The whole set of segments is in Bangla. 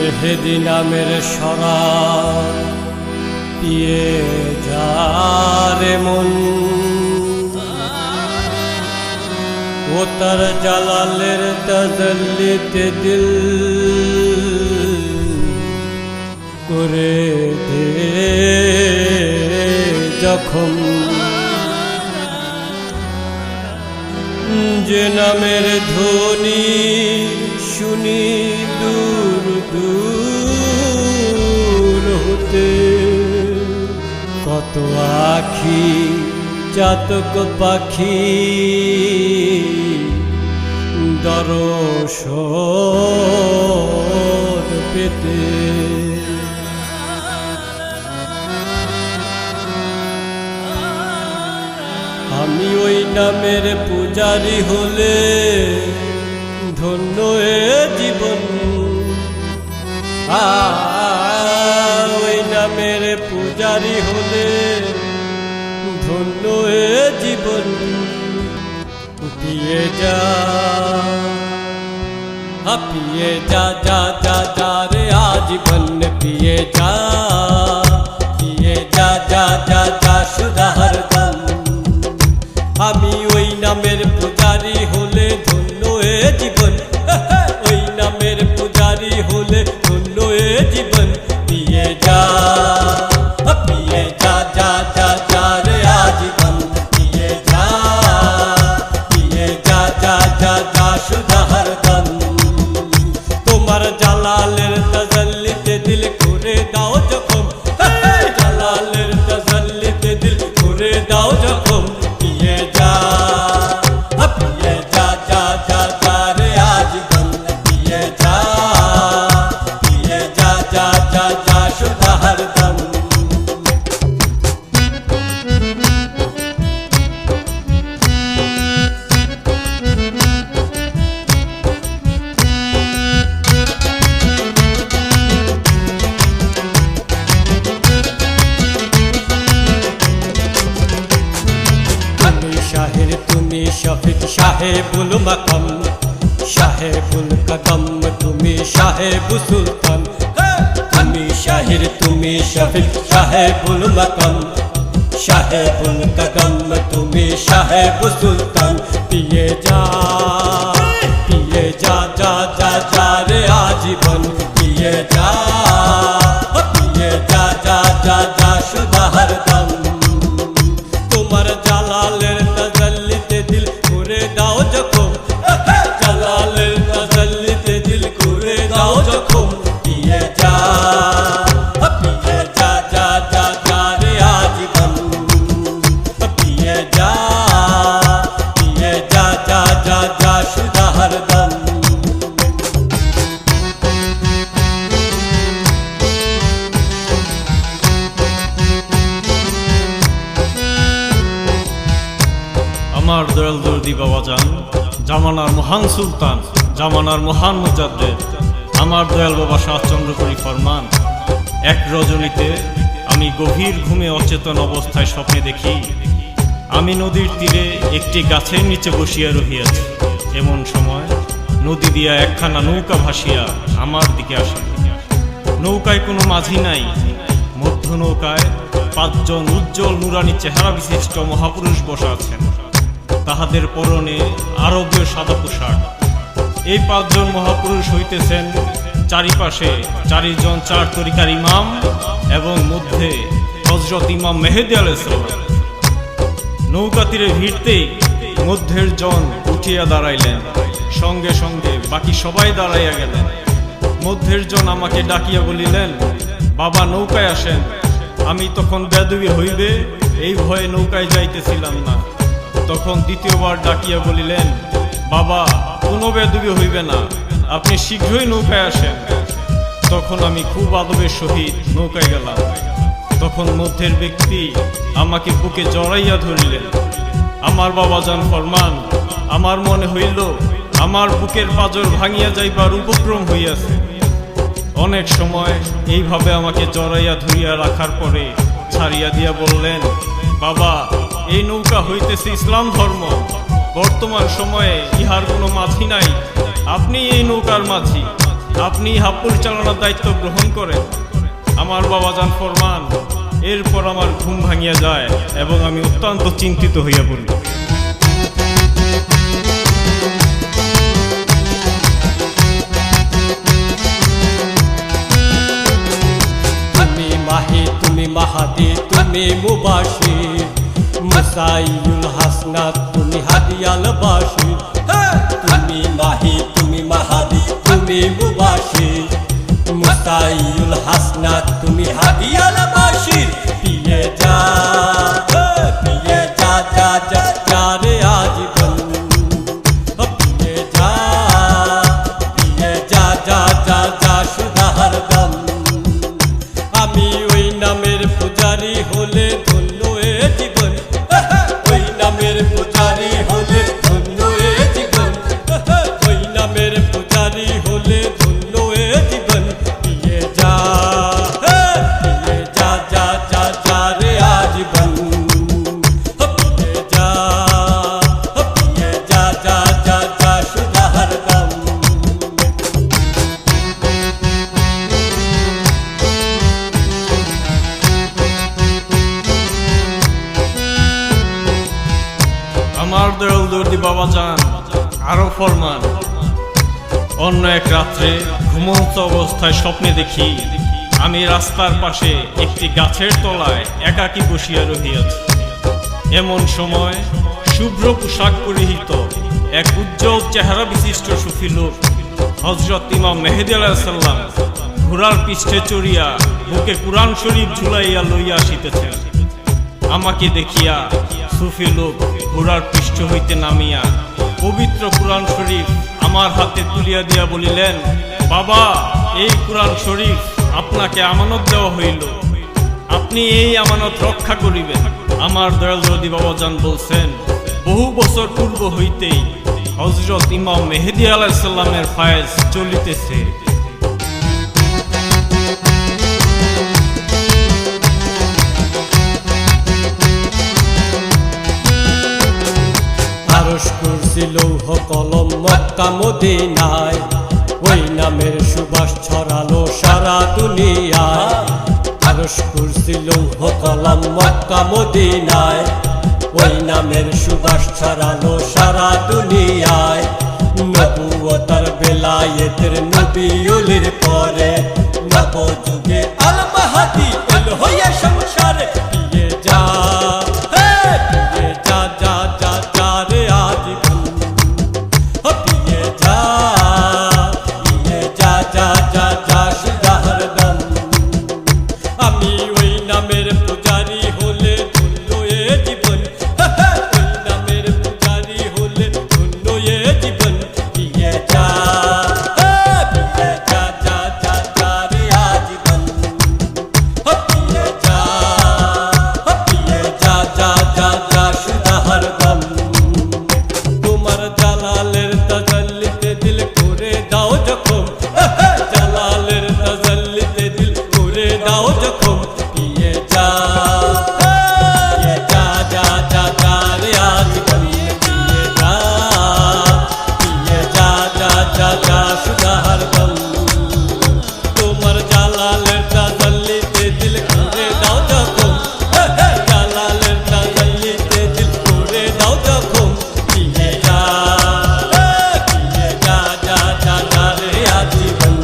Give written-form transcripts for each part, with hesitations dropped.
মেহেদি নামের শরাব পিয়ে যারে মন, ও তার জালালের তাজাল্লিতে দিল করে দে জখম। যে নামের ধ্বনি শুনি দূর দূর হতে, কত আখি চাতক পাখি দরশন পেতে। আমি ওই নামের পূজারি হলে ধন্য এ জীবন, ওই নামের পূজারি হলে ধন্য এ জীবন। পিয়ে যা পিয়ে যা যা যা যা রে আজীবন পিয়ে যা, পিয়ে যা যা যা যা সুধা হরদম। আমি ওই নামের পূজারি হলে ধন্য এ জীবন, ওই নামের পূজারি হলে ধন্য এ জীবন। পিয়ে যা পিয়ে যা যা যা যা রে আজীবন পিয়ে যা, পিয়ে যা যা যা যা সুধা হরদম। তোমার জালালের তাজাল্লিতে দিল করে দাও জখম, জালালের তাজাল্লিতে দিল করে দাও জখম। পিয়ে যা পিয়ে যা যা যা যা রে আজীবন পিয়ে যা, পিয়ে যা যা যা যা সুধা হরদম। শাহের তুমি শফিক সাহেবুল মাকাম, সাহেবুল কদম তুমি সাহেব সুলতান। তুমি শাহের তুমি শফিক সাহেবুল মাকাম, সাহেবুল কদম তুমি সাহেব সুলতান। পিয়ে যা পিয়ে যা যা যা যা রে আজীবন পিয়ে যা, পিয়ে যা যা যা যা সুধা হরদম। তোমার জালালের তাজাল্লিতে দিল করে দাও জখম, জালালের তাজাল্লিতে দিল করে দাও জখম। পিয়ে যা পিয়ে যা যা যা যা রে আজীবন পিয়ে যা, পিয়ে যা যা যা যা সুধা হরদম। আমার দয়াল দর্দি বাবাজান, জামানার মহান সুলতান, জামানার মহান মুজাদ্দেদ আমার দয়াল বাবা শাহচন্দ্র করি ফরমান, এক রজনীতে আমি গভীর ঘুমে অচেতন অবস্থায় স্বপ্নে দেখি আমি নদীর তীরে একটি গাছের নিচে বসিয়া রহিয়াছি। এমন সময় নদী দিয়া একখানা নৌকা ভাসিয়া আমার দিকে আসে। নৌকায় কোনো মাঝি নাই, মধ্য নৌকায় 5 জন উজ্জ্বল নুরানি চেহারা বিশিষ্ট মহাপুরুষ বসা আছেন। তাহাদের পরনে আরবীয় সাদা পোশাক। এই 5 জন মহাপুরুষ হইতেছেন চারিপাশে 4 জন 4 তরিকার ইমাম এবং মধ্যে হযরত ইমাম মেহেদী আলাইহিস সালাম। নৌকা তীরে ভিড়তেই মধ্যের জন উঠিয়া দাঁড়াইলেন, সঙ্গে সঙ্গে বাকি সবাই দাঁড়াইয়া গেলেন। মধ্যের জন আমাকে ডাকিয়া বলিলেন, বাবা নৌকায় আসেন। আমি তখন বেদবি হইবে এই ভয়ে নৌকায় যাইতেছিলাম না। তখন দ্বিতীয়বার ডাকিয়া বলিলেন, বাবা কোনো বেদবি হইবে না, আপনি শীঘ্রই নৌকায় আসেন। তখন আমি খুব আদবের সহিত নৌকায় গেলাম। তখন মধ্যের ব্যক্তি আমাকে বুকে জড়াইয়া ধরিলেন। আমার বাবাজান ফরমান, আমার মনে হইল আমার বুকের পাঁজর ভাঙিয়া যাইবার উপক্রম হইয়াছে। অনেক সময় এইভাবে আমাকে জড়াইয়া ধরিয়া রাখার পরে ছাড়িয়া দিয়া বললেন, বাবা এই নৌকা হইতেছে ইসলাম ধর্ম, বর্তমান সময়ে ইহার কোনো মাঝি নাই, আপনি এই নৌকার মাঝি। আপনি হাব পরিচালনার দায়িত্ব গ্রহণ করেন। আমার বাবাজান ফরমান, এরপর আমার ঘুম ভাঙিয়া যায় এবং আমি অত্যন্ত চিন্তিত হইয়া পড়ি। তুমি মাহি, তুমি মাহাদি, তুমি মুবাশির, মুসাইউল হাসনাত, তুমি হাদিয়াল বাশির। তুমি মাহি, তুমি মাহাদি, তুমি মুবাশির, মুসাইউল হাসনাত, তুমি হাদিয়াল বাশির। পিয়ে যা, পিয়ে যা যা যা যা রে আজীবন, পিয়ে যা, পিয়ে যা যা যা যা সুধা হরদম। আমি ওই নামের পূজারি হলে ধন্য এ জীবন, ওই নামের পূজারি হলে ধন্য এ জীবন, ওই নামের পূজারি হলে ধন্য এ জীবন। পিয়ে যা, পিয়ে যা যা যা যা রে আজীবন, পিয়ে যা, পিয়ে যা যা যা যা সুধা হরদম। আমার দয়াল দর্দি বাবাজান আরো ফরমান, অন্য এক রাত্রে ঘুমন্ত অবস্থায় স্বপ্নে দেখি আমি রাস্তার পাশে একটি গাছের তলায় একাকী বসিয়া রহিয়াছি। এমন সময় শুভ্র পোশাক পরিহিত এক উজ্জ্বল চেহারা বিশিষ্ট সুফি লোক হযরত ইমাম মেহেদী আলাইহিস সালাম ঘোড়ার পৃষ্ঠে চড়িয়া বুকে কুরআন শরীফ ঝুলাইয়া লইয়া আসিতেছেন। আমাকে দেখিয়া সুফি লোক ঘোড়ার পৃষ্ঠ হইতে নামিয়া পবিত্র কুরআন শরীফ আমার হাতে তুলিয়া দিয়া বলিলেন, বাবা, এই কুরআন শরীফ আপনাকে আমানত দেওয়া হইল, আপনি এই আমানত রক্ষা করিবেন। আমার দয়াল দর্দি বাবাজান বলছেন, বহু বছর পূর্ব হইতেই হযরত ইমাম মেহেদী আলাইহিস সালামের ফায়েজ চলিতেছে। আরশ কুরসি লৌহ কলম মক্কা মদিনায়, ওই নামের সুবাস ছড়ালো সারা দুনিয়ায়। আরশ কুরসি লৌহ কলম মক্কা মদিনায়, ওই নামের সুবাস ছড়ালো সারা দুনিয়ায়। নবুয়তার বেলায়েতের নবী ওলির পরে নবযুগে আল মাহদী এলো হইয়া সংসারে। পিয়ে যা, পিয়ে যা যা যা যা রে আজীবন, পিয়ে যা, পিয়ে যা যা যা যা সুধা হরদম। আমি ওই নামের পূজারি হলে ধন্য এ জীবন, ওই নামের পূজারি হলে ধন্য এ জীবন। পিয়ে যা, পিয়ে যা যা যা যা রে আজীবন, পিয়ে যা, পিয়ে যা যা যা যা সুধা হরদম। তোমার জালালের তাজাল্লিতে দিল করে দাও জখম, জালালের তাজাল্লিতে দিল করে দাও জখম। পিয়ে যা, পিয়ে যা যা যা যা রে আজীবন, পিয়ে যা, পিয়ে যা যা যা যা সুধা হরদম। তোমার জালালের তাজাল্লিতে দিল করে দাও জখম, জালালের তাজাল্লিতে দিল করে দাও জখম। পিয়ে যা, পিয়ে যা যা যা যা রে আজীবন,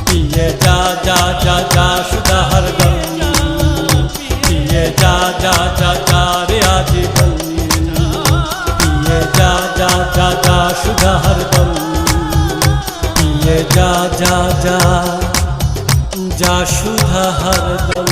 পিয়ে যা যা যা যা সুধা হরদম। পিয়ে যা যা যা যা রে আজীবন, পিয়ে যা যা যা যা সুধা হরদম। পিয়ে যা যা যা যা সুধা হরদম।